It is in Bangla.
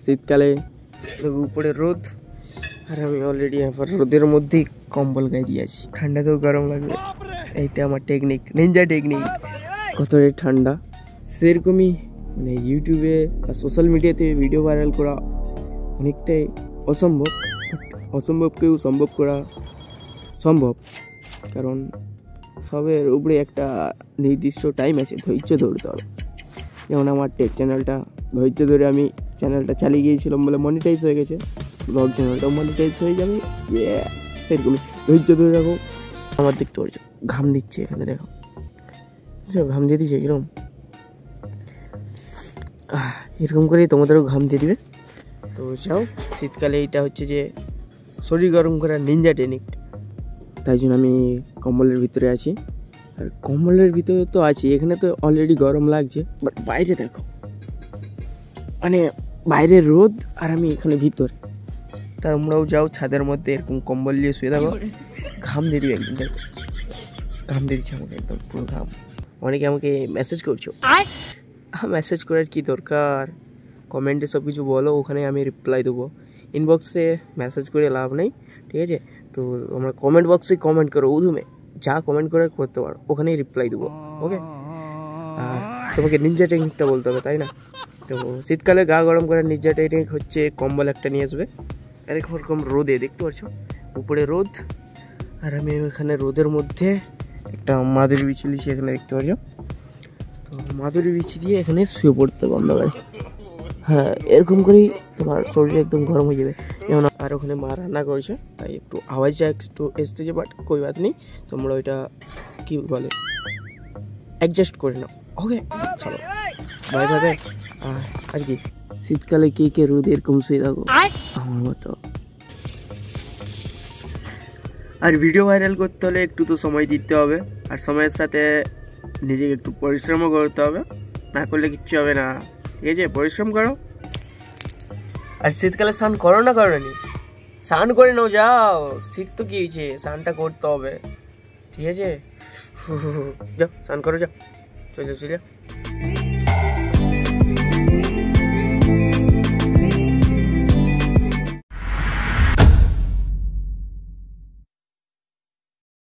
শীতকালে উপরে রোদ আর আমি অলরেডি এখন রোদের মধ্যেই কম্বল গায়ে দিয়ে আছি, ঠান্ডাতেও গরম লাগবে। এইটা আমার টেকনিক, নিনজা টেকনিক। কতটা ঠান্ডা সেরকমই মানে ইউটিউবে বা সোশ্যাল মিডিয়াতে ভিডিও ভাইরাল করা অনেকটাই অসম্ভব, অসম্ভবকেও সম্ভব করা সম্ভব, কারণ সবের উপরে একটা নির্দিষ্ট টাইম আছে, ধৈর্য ধরতে হবে। যেমন আমার টেক চ্যানেলটা ধৈর্য ধরে আমি চ্যানেলটা চালিয়ে গিয়েছিলাম বলে মনিটাইজ হয়ে গেছে, ব্লগ চ্যানেলটাও মনিটাইজ হয়ে যাবে। সেরকমই ধৈর্য ধরে রাখো। আমার দেখতে পাচ্ছ ঘাম দিচ্ছে, এখানে দেখো ঘাম দিয়ে দিচ্ছে এরকম, এরকম করেই তোমাদেরও ঘাম দিয়ে দিবে। তো যাও, শীতকালে এইটা হচ্ছে যে শরীর গরম করার নিনজা টেকনিক। তাই জন্য আমি কম্বলের ভিতরে আছি, আর কম্বলের ভিতরে তো আছি, এখানে তো অলরেডি গরম লাগছে, বাট বাইরে দেখো মানে বাইরে রোদ আর আমি এখানে ভিতরে। তা তোমরাও যাও ছাদের মধ্যে এরকম কম্বল নিয়ে শুয়ে থাকো, ঘাম দিয়ে দিবে একদম, দেখো ঘাম দিয়ে দিচ্ছে আমাকে একদম পুরো ঘাম। অনেকে আমাকে মেসেজ করছো, মেসেজ করার কি দরকার, কমেন্টে সব কিছু বলো, ওখানে আমি রিপ্লাই দেবো। ইনবক্সে মেসেজ করে লাভ নেই, ঠিক আছে? তো আমরা কমেন্ট বক্সে কমেন্ট করো, উধুমে যা কমেন্ট করে করতে পারো, ওখানেই রিপ্লাই দেবো, ওকে? আর তোমাকে নিনজা টেকনিকটা বলতে হবে, তাই না? তো শীতকালে গা গরম করার নিনজা টেকনিক হচ্ছে কম্বল একটা নিয়ে আসবে, আর এরকম রোদে দেখতে পাচ্ছ উপরে রোদ, আর আমি এখানে রোদের মধ্যে একটা মাদুরি বিছিয়ে দিয়েছি, এখানে দেখতে পাচ্ছ। তো মাদুরি বিছিয়ে দিয়ে এখানে শুয়ে পড়তে বন্ধ করে, হ্যাঁ এরকম করেই তোমার শরীর একদম গরম হয়ে যাবে। যেমন আর ওখানে মা রান্না করেছে, তাই একটু আওয়াজটা একটু এসতেছে, বাট কই বাত নেই, তোমরা ওইটা কি বলে অ্যাডজাস্ট করে নাও, ওকে? চলো বাই বাই। আর কি শীতকালে কে কে রোদ এরকম শুয়ে থাকো আমার মতো। আর ভিডিও ভাইরাল করতে হলে একটু তো সময় দিতে হবে, আর সময়ের সাথে নিজেকে একটু পরিশ্রমও করতে হবে, না করলে কিচ্ছু হবে না, ঠিক আছে? পরিশ্রম করো। আর শীতকালে স্নান করো না, করো নি স্নান করে নাও, যাও, শীত তো কি হয়েছে, স্নানটা করতে হবে, ঠিক আছে? যাও স্নান করো, যাও, চলে যাও।